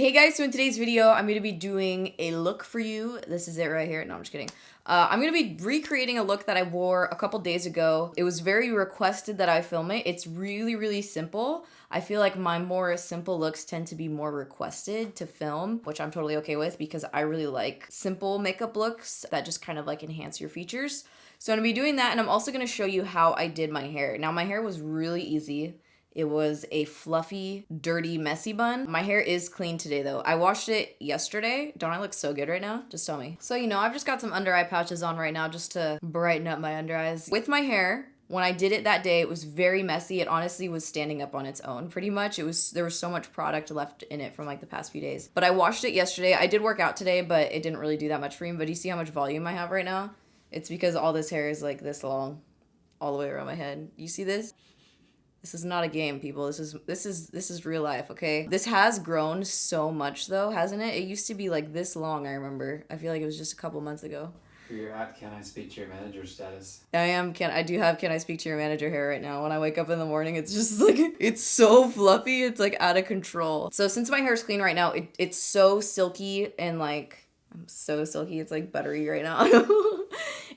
Hey guys, so in today's video, I'm going to be doing a look for you. This is it right here. No, I'm just kidding. I'm going to be recreating a look that I wore a couple days ago. It was very requested that I film it. It's really, really simple. I feel like my more simple looks tend to be more requested to film, which I'm totally okay with because I really like simple makeup looks that just kind of like enhance your features. So I'm going to be doing that, and I'm also going to show you how I did my hair. Now, my hair was really easy. It was a fluffy, dirty, messy bun. My hair is clean today though. I washed it yesterday. Don't I look so good right now? Just tell me. So, you know, I've just got some under eye pouches on right now just to brighten up my under eyes. With my hair, when I did it that day, it was very messy. It honestly was standing up on its own pretty much. There was so much product left in it from like the past few days. But I washed it yesterday. I did work out today, but it didn't really do that much for me. But you see how much volume I have right now? It's because all this hair is like this long all the way around my head. You see this? This is not a game, people. This is real life, okay? This has grown so much though, hasn't it? It used to be like this long, I remember. I feel like it was just a couple months ago. For your at Can I Speak to Your Manager status. I do have Can I Speak to Your Manager hair right now. When I wake up in the morning, it's just like, it's so fluffy, it's like out of control. So since my hair is clean right now, it's so silky and like, I'm so silky, it's like buttery right now.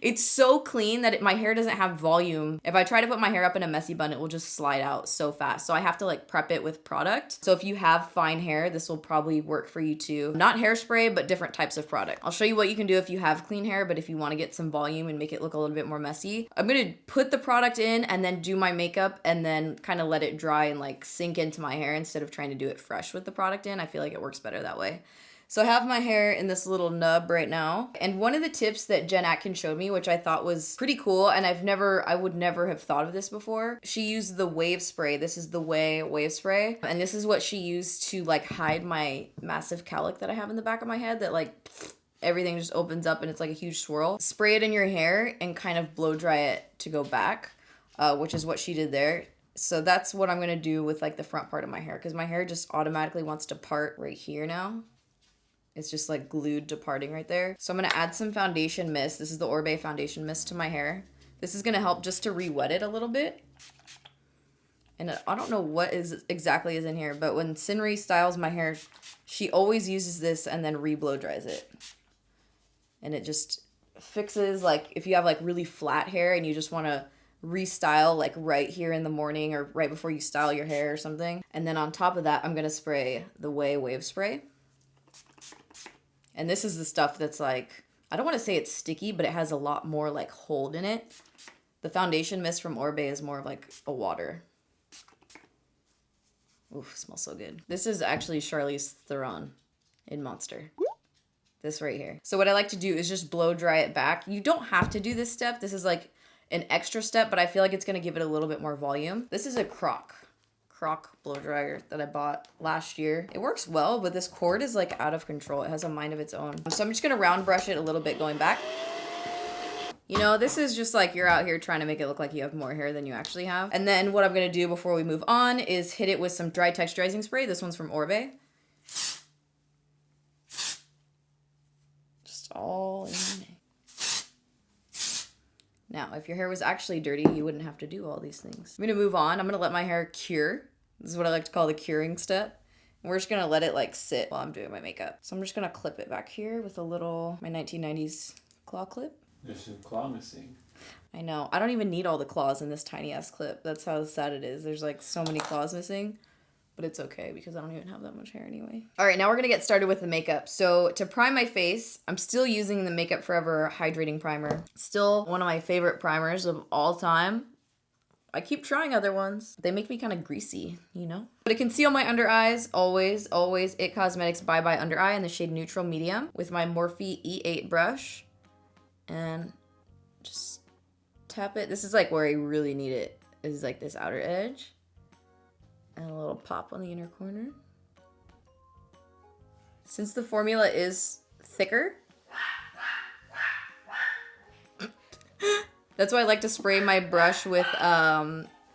It's so clean that my hair doesn't have volume. If I try to put my hair up in a messy bun, it will just slide out so fast. So I have to like prep it with product. So if you have fine hair, this will probably work for you too. Not hairspray, but different types of product. I'll show you what you can do if you have clean hair, but if you want to get some volume and make it look a little bit more messy, I'm gonna put the product in and then do my makeup and then kind of let it dry and like sink into my hair instead of trying to do it fresh with the product in. I feel like it works better that way. So I have my hair in this little nub right now. And one of the tips that Jen Atkins showed me, which I thought was pretty cool, and I would never have thought of this before. She used the wave spray. This is the OUAI wave spray. And this is what she used to like hide my massive cowlick that I have in the back of my head that like everything just opens up and it's like a huge swirl. Spray it in your hair and kind of blow dry it to go back, which is what she did there. So that's what I'm gonna do with like the front part of my hair because my hair just automatically wants to part right here now. It's just like glued to parting right there. So I'm gonna add some foundation mist. This is the ORIBE foundation mist to my hair. This is gonna help just to re-wet it a little bit. And I don't know what exactly is in here, but when Sinri styles my hair, she always uses this and then re-blow dries it. And it just fixes like, if you have like really flat hair and you just wanna restyle like right here in the morning or right before you style your hair or something. And then on top of that, I'm gonna spray the OUAI wave spray. And this is the stuff that's like, I don't want to say it's sticky, but it has a lot more like hold in it. The foundation mist from ORIBE is more of like a water. Oof, smells so good. This is actually Charlize Theron in Monster. This right here. So what I like to do is just blow dry it back. You don't have to do this step. This is like an extra step, but I feel like it's going to give it a little bit more volume. This is a CROC blow dryer that I bought last year. It works well, but this cord is like out of control. It has a mind of its own. So I'm just gonna round brush it a little bit going back. You know, this is just like you're out here trying to make it look like you have more hair than you actually have. And then what I'm gonna do before we move on is hit it with some dry texturizing spray. This one's from ORIBE. Just all in there. Now, if your hair was actually dirty, you wouldn't have to do all these things. I'm gonna move on. I'm gonna let my hair cure. This is what I like to call the curing step. And we're just gonna let it like sit while I'm doing my makeup. So I'm just gonna clip it back here with a little, my 1990s claw clip. There's some claw missing. I know. I don't even need all the claws in this tiny ass clip. That's how sad it is. There's like so many claws missing. But it's okay because I don't even have that much hair anyway. All right, now we're gonna get started with the makeup. So to prime my face, I'm still using the Makeup Forever Hydrating Primer. Still one of my favorite primers of all time. I keep trying other ones. They make me kind of greasy, you know? But to conceal my under eyes, always It Cosmetics Bye Bye Under Eye in the shade Neutral Medium with my Morphe E8 brush. And just tap it. This is like where I really need it. This is like this outer edge. And a little pop on the inner corner. Since the formula is thicker, that's why I like to spray my brush with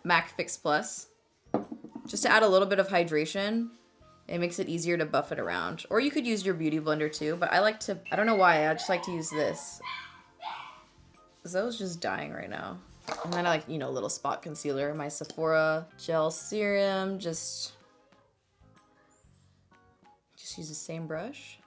MAC Fix Plus. Just to add a little bit of hydration. It makes it easier to buff it around. Or you could use your beauty blender too, but I don't know why, I just like to use this. Zoe's just dying right now. And then I like, you know, little spot concealer, my SEPHORA gel serum, just Just use the same brush.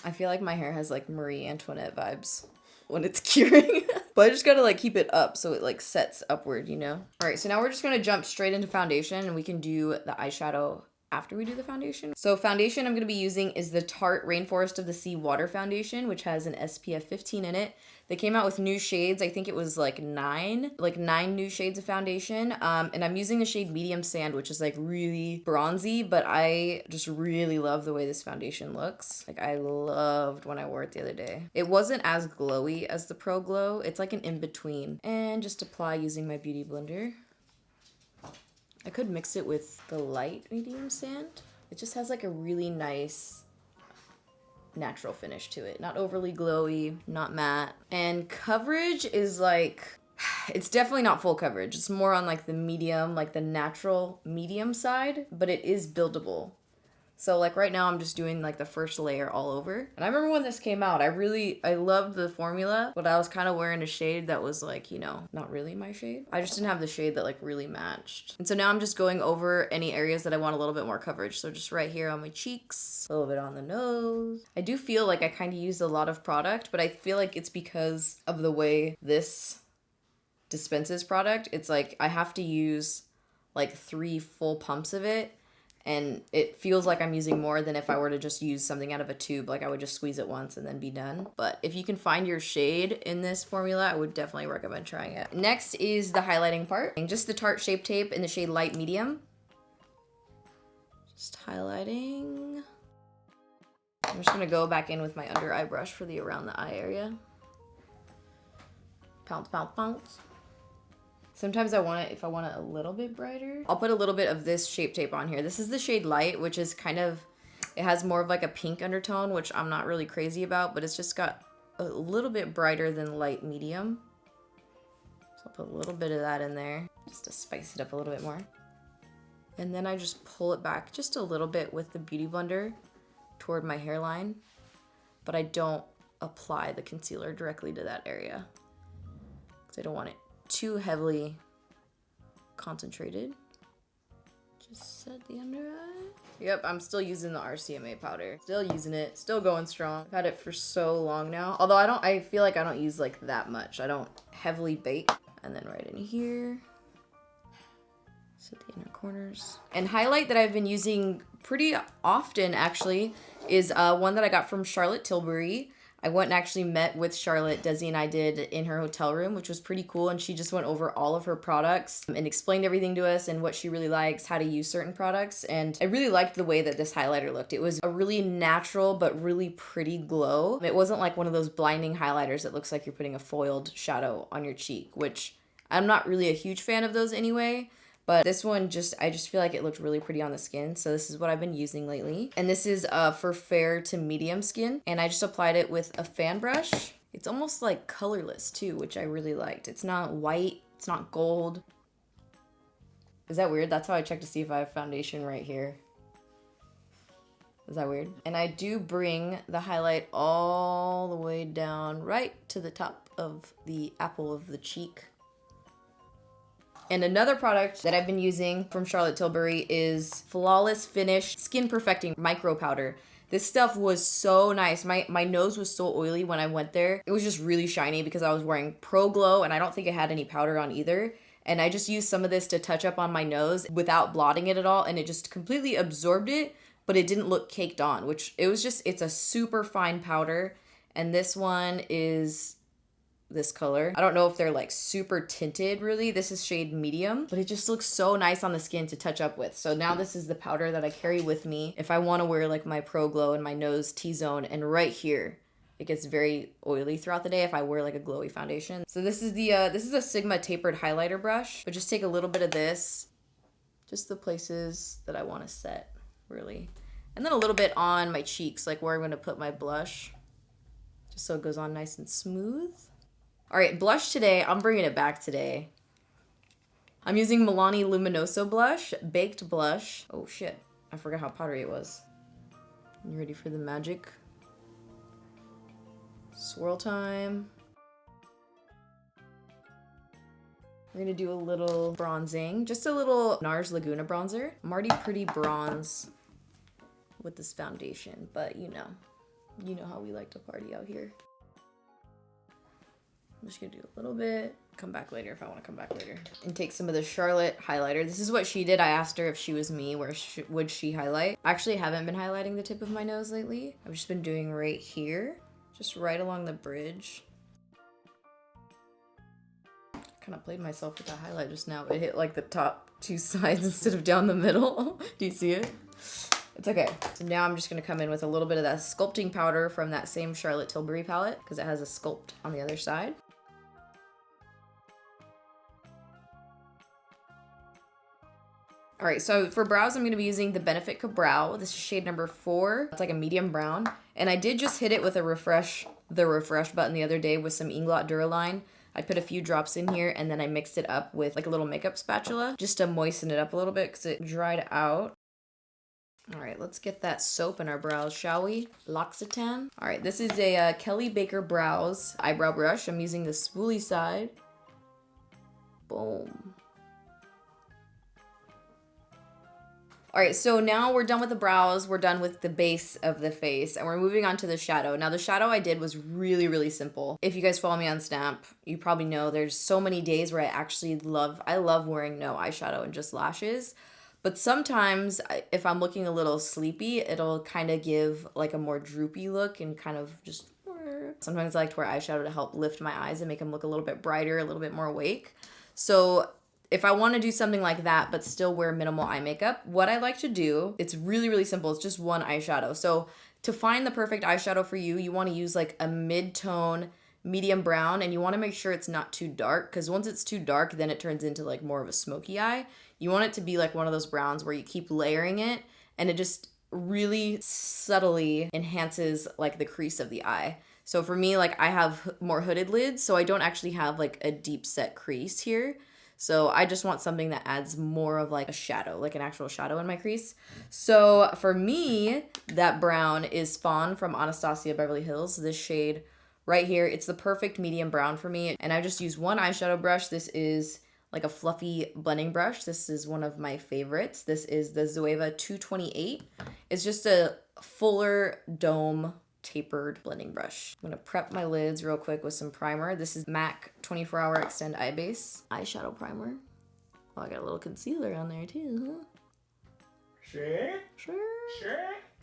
I feel like my hair has like Marie Antoinette vibes when it's curing. But I just gotta like keep it up so it like sets upward, you know? All right, so now we're just gonna jump straight into foundation and we can do the eyeshadow after we do the foundation. So foundation I'm gonna be using is the Tarte Rainforest of the Sea Water Foundation, which has an SPF 15 in it. They came out with new shades. I think it was like nine new shades of foundation. And I'm using the shade Medium Sand, which is like really bronzy, but I just really love the way this foundation looks. Like I loved when I wore it the other day. It wasn't as glowy as the Pro Glow. It's like an in-between. And just apply using my Beauty Blender. I could mix it with the light Medium Sand. It just has like a really nice natural finish to it. Not overly glowy, not matte. And coverage is like, it's definitely not full coverage. It's more on like the medium, like the natural medium side, but it is buildable. So like right now I'm just doing like the first layer all over. And I remember when this came out, I loved the formula, but I was kind of wearing a shade that was like, you know, not really my shade. I just didn't have the shade that like really matched. And so now I'm just going over any areas that I want a little bit more coverage. So just right here on my cheeks, a little bit on the nose. I do feel like I kind of used a lot of product, but I feel like it's because of the way this dispenses product. It's like I have to use like 3 full pumps of it. And it feels like I'm using more than if I were to just use something out of a tube. Like I would just squeeze it once and then be done. But if you can find your shade in this formula, I would definitely recommend trying it. Next is the highlighting part. And just the Tarte Shape Tape in the shade Light Medium. Just highlighting. I'm just gonna go back in with my under eye brush for the around the eye area. Pounce, pounce, pounce. Sometimes I want it, if I want it a little bit brighter, I'll put a little bit of this Shape Tape on here. This is the shade Light, which is kind of, it has more of like a pink undertone, which I'm not really crazy about, but it's just got a little bit brighter than Light Medium. So I'll put a little bit of that in there, just to spice it up a little bit more. And then I just pull it back just a little bit with the Beauty Blender toward my hairline, but I don't apply the concealer directly to that area, because I don't want it too heavily concentrated. Just set the under eye. Yep, I'm still using the RCMA powder. Still using it, still going strong. I've had it for so long now. Although I feel like I don't use like that much. I don't heavily bake. And then right in here. Set the inner corners. And highlight that I've been using pretty often actually is one that I got from Charlotte Tilbury. I went and actually met with Charlotte, Desi and I did, in her hotel room, which was pretty cool. And she just went over all of her products and explained everything to us and what she really likes, how to use certain products. And I really liked the way that this highlighter looked. It was a really natural, but really pretty glow. It wasn't like one of those blinding highlighters that looks like you're putting a foiled shadow on your cheek, which I'm not really a huge fan of those anyway. But this one, I just feel like it looked really pretty on the skin. So this is what I've been using lately. And this is for fair to medium skin. And I just applied it with a fan brush. It's almost like colorless too, which I really liked. It's not white, it's not gold. Is that weird? That's how I check to see if I have foundation right here. Is that weird? And I do bring the highlight all the way down right to the top of the apple of the cheek. And another product that I've been using from Charlotte Tilbury is Flawless Finish Skin Perfecting Micro Powder. This stuff was so nice. My nose was so oily when I went there. It was just really shiny because I was wearing Pro Glow and I don't think it had any powder on either. And I just used some of this to touch up on my nose without blotting it at all. And it just completely absorbed it, but it didn't look caked on, which it's a super fine powder. And this one is this color. I don't know if they're like super tinted really. This is shade medium, but it just looks so nice on the skin to touch up with. So now this is the powder that I carry with me if I want to wear like my Pro Glow and my nose T-zone. And right here, it gets very oily throughout the day if I wear like a glowy foundation. So this is a Sigma tapered highlighter brush, but just take a little bit of this, just the places that I want to set really. And then a little bit on my cheeks, like where I'm going to put my blush, just so it goes on nice and smooth. All right, blush today, I'm bringing it back today. I'm using MILANI Luminoso blush, baked blush. Oh shit, I forgot how powdery it was. You ready for the magic? Swirl time. We're gonna do a little bronzing, just a little NARS Laguna bronzer. I'm already pretty bronze with this foundation, but you know how we like to party out here. I'm just gonna do a little bit, come back later if I wanna come back later. And take some of the Charlotte highlighter. This is what she did. I asked her if she was me, would she highlight? I actually haven't been highlighting the tip of my nose lately. I've just been doing right here, just right along the bridge. Kind of played myself with that highlight just now. It hit like the top two sides instead of down the middle. Do you see it? It's okay. So now I'm just gonna come in with a little bit of that sculpting powder from that same Charlotte Tilbury palette because it has a sculpt on the other side. All right, so for brows, I'm gonna be using the Benefit Brow. This is shade number 4. It's like a medium brown. And I did just hit it with the refresh button the other day with some INGLOT Duraline. I put a few drops in here and then I mixed it up with like a little makeup spatula just to moisten it up a little bit because it dried out. All right, let's get that soap in our brows, shall we? L'Occitane. All right, this is a Kelly Baker Brows eyebrow brush. I'm using the spoolie side. Boom. All right, so now we're done with the brows, we're done with the base of the face, and we're moving on to the shadow. Now, the shadow I did was really, really simple. If you guys follow me on Snap, you probably know there's so many days where I love wearing no eyeshadow and just lashes. But sometimes, if I'm looking a little sleepy, it'll kind of give like a more droopy look and kind of just... Sometimes I like to wear eyeshadow to help lift my eyes and make them look a little bit brighter, a little bit more awake. So if I want to do something like that, but still wear minimal eye makeup, what I like to do, it's really, really simple. It's just one eyeshadow. So to find the perfect eyeshadow for you, you want to use like a mid-tone medium brown, and you want to make sure it's not too dark, because once it's too dark, then it turns into like more of a smoky eye. You want it to be like one of those browns where you keep layering it, and it just really subtly enhances like the crease of the eye. So for me, like I have more hooded lids, so I don't actually have like a deep set crease here. So I just want something that adds more of like a shadow, like an actual shadow in my crease. So for me, that brown is Fawn from Anastasia Beverly Hills. This shade right here, it's the perfect medium brown for me. And I just use one eyeshadow brush. This is like a fluffy blending brush. This is one of my favorites. This is the Zoeva 228. It's just a fuller dome tapered blending brush. I'm gonna prep my lids real quick with some primer. This is MAC 24 Hour Extend Eye Base eyeshadow primer. Oh, I got a little concealer on there too, huh? Sure.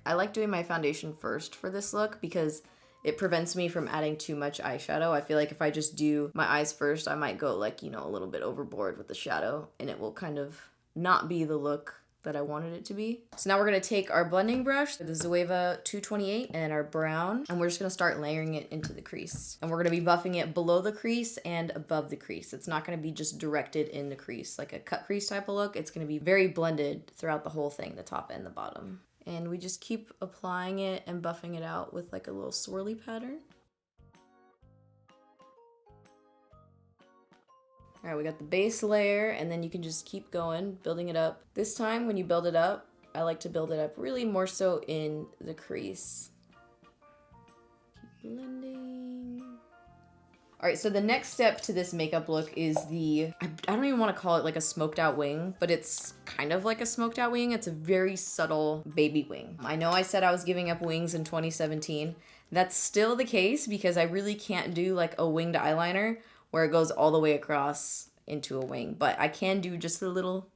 I like doing my foundation first for this look because it prevents me from adding too much eyeshadow. I feel like if I just do my eyes first, I might go like, a little bit overboard with the shadow, and it will kind of not be the look that I wanted it to be. So now we're gonna take our blending brush, the Zoeva 228, and our brown, and we're just gonna start layering it into the crease. And we're gonna be buffing it below the crease and above the crease. It's not gonna be just directed in the crease, like a cut crease type of look. It's gonna be very blended throughout the whole thing, the top and the bottom. And we just keep applying it and buffing it out with like a little swirly pattern. All right, we got the base layer, and then you can just keep going, building it up. This time, when you build it up, I like to build it up really more so in the crease. Keep blending. All right, so the next step to this makeup look is I don't even want to call it like a smoked out wing, but it's kind of like a smoked out wing. It's a very subtle baby wing. I know I said I was giving up wings in 2017. That's still the case because I really can't do like a winged eyeliner where it goes all the way across into a wing, but I can do just a little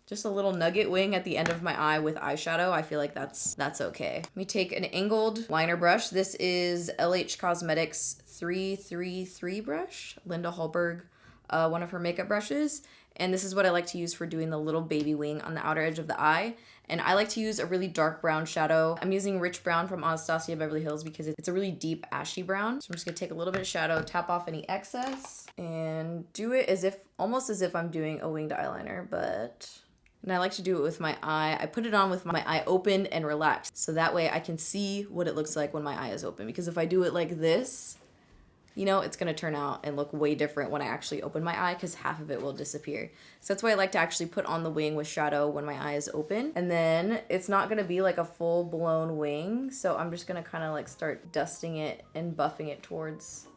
nugget wing at the end of my eye with eyeshadow. I feel like that's okay. Let me take an angled liner brush. This is LH Cosmetics 333 brush, Linda Hallberg, one of her makeup brushes. And this is what I like to use for doing the little baby wing on the outer edge of the eye. And I like to use a really dark brown shadow. I'm using Rich Brown from Anastasia Beverly Hills because it's a really deep ashy brown. So I'm just gonna take a little bit of shadow, tap off any excess, and do it almost as if I'm doing a winged eyeliner, and I like to do it with my eye. I put it on with my eye open and relaxed. So that way I can see what it looks like when my eye is open. Because if I do it like this, it's gonna turn out and look way different when I actually open my eye because half of it will disappear. So that's why I like to actually put on the wing with shadow when my eye is open. And then it's not gonna be like a full blown wing. So I'm just gonna kind of like start dusting it and buffing it towards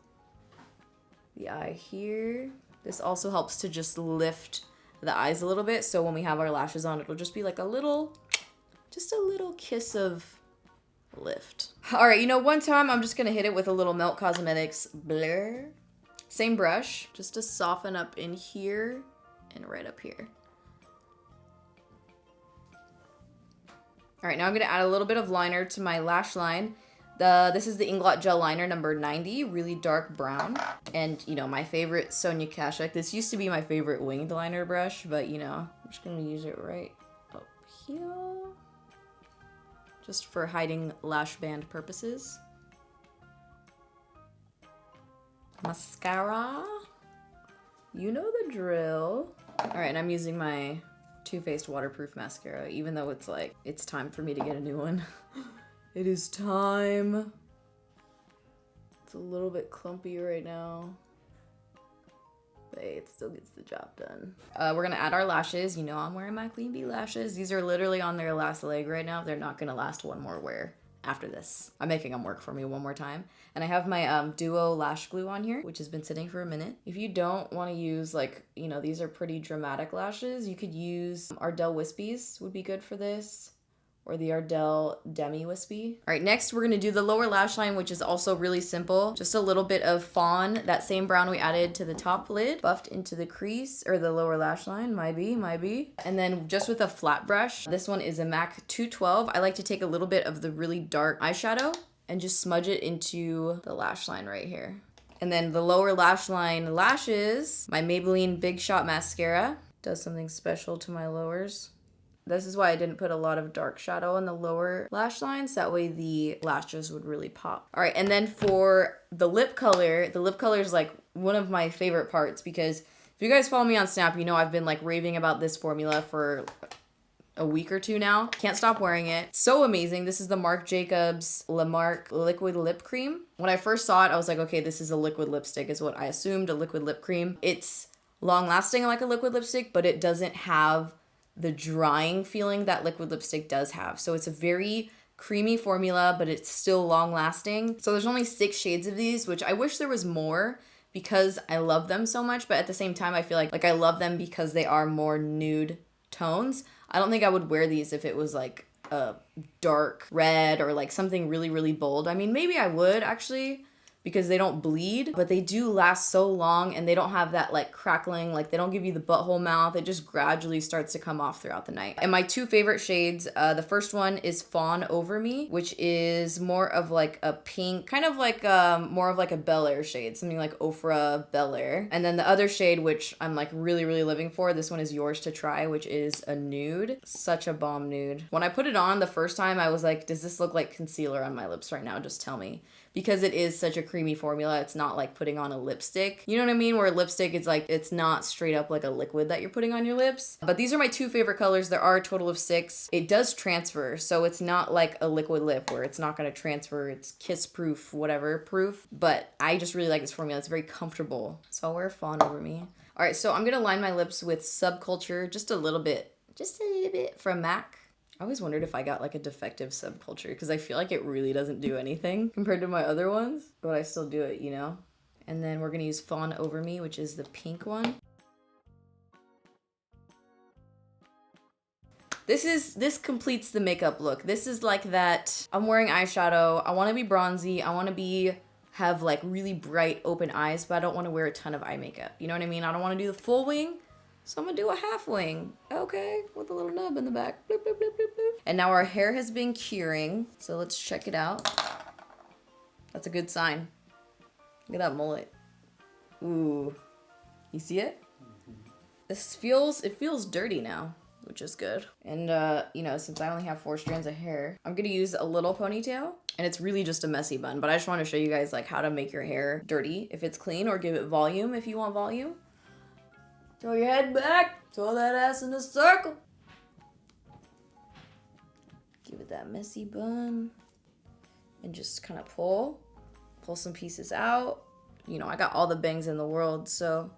the eye here. This also helps to just lift the eyes a little bit, so when we have our lashes on, it'll just be like a little kiss of lift. All right, you know, one time I'm just gonna hit it with a little Melt Cosmetics Blur. Same brush, just to soften up in here and right up here. All right, now I'm gonna add a little bit of liner to my lash line. This is the INGLOT Gel Liner number 90, really dark brown. And, you know, my favorite Sonia Kashuk. This used to be my favorite winged liner brush, but, you know, I'm just gonna use it right up here. Just for hiding lash band purposes. Mascara. You know the drill. All right, and I'm using my Too Faced Waterproof Mascara, even though it's like, it's time for me to get a new one. It is time. It's a little bit clumpy right now, but hey, it still gets the job done. We're gonna add our lashes. You know I'm wearing my Queen Bee lashes. These are literally on their last leg right now. They're not gonna last one more wear after this. I'm making them work for me one more time. And I have my Duo lash glue on here, which has been sitting for a minute. If you don't want to use, like, you know, these are pretty dramatic lashes, you could use Ardell Wispies would be good for this, or the Ardell Demi Wispy. All right, next we're gonna do the lower lash line, which is also really simple. Just a little bit of fawn, that same brown we added to the top lid, buffed into the crease, or the lower lash line, might be. And then just with a flat brush, this one is a MAC 212. I like to take a little bit of the really dark eyeshadow and just smudge it into the lash line right here. And then the lower lash line lashes, my Maybelline Big Shot Mascara does something special to my lowers. This is why I didn't put a lot of dark shadow in the lower lash lines. That way the lashes would really pop. All right, and then for the lip color is like one of my favorite parts, because if you guys follow me on Snap, you know I've been like raving about this formula for a week or two now. Can't stop wearing it. So amazing. This is the Marc Jacobs Lamarck Liquid Lip Cream. When I first saw it, I was like, okay, this is a liquid lipstick is what I assumed, a liquid lip cream. It's long lasting like a liquid lipstick, but it doesn't have the drying feeling that liquid lipstick does have. So it's a very creamy formula, but it's still long lasting. So there's only 6 shades of these, which I wish there was more because I love them so much. But at the same time, I feel like I love them because they are more nude tones. I don't think I would wear these if it was like a dark red or like something really, really bold. I mean, maybe I would actually, because they don't bleed, but they do last so long and they don't have that like crackling, like they don't give you the butthole mouth. It just gradually starts to come off throughout the night. And my 2 favorite shades, the first one is Fawn Over Me, which is more of like a pink, kind of like more of like a Bel Air shade, something like Ofra Bel Air. And then the other shade, which I'm like really, really living for, this one is Yours to Try, which is a nude. Such a bomb nude. When I put it on the first time, I was like, does this look like concealer on my lips right now? Just tell me. Because it is such a creamy formula, it's not like putting on a lipstick. You know what I mean? Where lipstick is like, it's not straight up like a liquid that you're putting on your lips. But these are my 2 favorite colors. There are a total of 6. It does transfer, so it's not like a liquid lip where it's not gonna transfer. It's kiss proof, whatever proof. But I just really like this formula. It's very comfortable. So I'll wear Fawn Over Me. All right, so I'm gonna line my lips with Subculture just a little bit from MAC. I always wondered if I got like a defective Subculture because I feel like it really doesn't do anything compared to my other ones, but I still do it, you know? And then we're gonna use Fawn Over Me, which is the pink one. This completes the makeup look. This is like that, I'm wearing eyeshadow, I wanna be bronzy, I wanna have like really bright open eyes, but I don't wanna wear a ton of eye makeup. You know what I mean? I don't wanna do the full wing. So I'm gonna do a half wing, okay, with a little nub in the back. Bloop, bloop, bloop, bloop, bloop. And now our hair has been curing, so let's check it out. That's a good sign. Look at that mullet. Ooh, you see it? It feels dirty now, which is good. And you know, since I only have 4 strands of hair, I'm gonna use a little ponytail, and it's really just a messy bun, but I just wanna show you guys like how to make your hair dirty if it's clean, or give it volume if you want volume. Throw your head back, throw that ass in a circle. Give it that messy bun. And just kind of pull some pieces out. You know, I got all the bangs in the world, so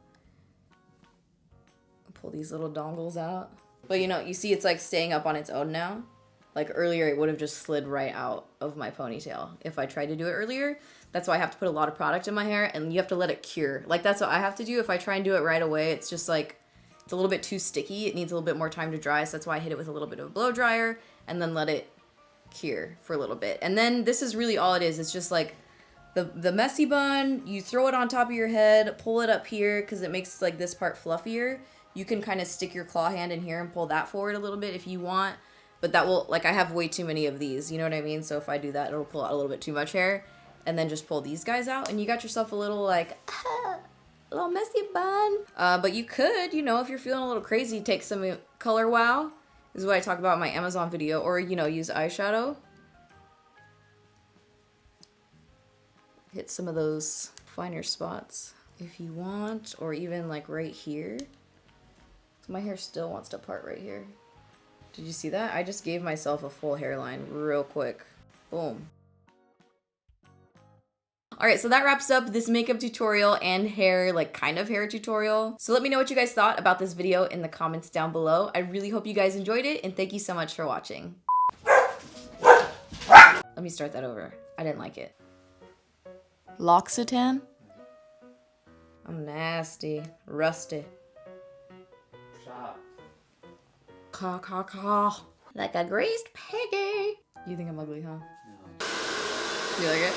I'll pull these little dongles out. But you know, you see it's like staying up on its own now. Like earlier, it would have just slid right out of my ponytail if I tried to do it earlier. That's why I have to put a lot of product in my hair, and you have to let it cure. Like that's what I have to do. If I try and do it right away, it's just like, it's a little bit too sticky. It needs a little bit more time to dry, so that's why I hit it with a little bit of a blow dryer and then let it cure for a little bit. And then this is really all it is. It's just like the messy bun, you throw it on top of your head, pull it up here because it makes like this part fluffier. You can kind of stick your claw hand in here and pull that forward a little bit if you want, but that will, like I have way too many of these, you know what I mean? So if I do that, it'll pull out a little bit too much hair, and then just pull these guys out and you got yourself a little like, little messy bun. But you could, you know, if you're feeling a little crazy, take some Color Wow. This is what I talk about in my Amazon video, or, you know, use eyeshadow. Hit some of those finer spots if you want, or even like right here. So my hair still wants to part right here. Did you see that? I just gave myself a full hairline real quick. Boom. Alright, so that wraps up this makeup tutorial and hair, like kind of hair tutorial. So let me know what you guys thought about this video in the comments down below. I really hope you guys enjoyed it, and thank you so much for watching. Let me start that over. I didn't like it. L'Occitane? I'm nasty. Rusty. Shop. Caw, caw, caw. Like a greased piggy. You think I'm ugly, huh? No. You like it?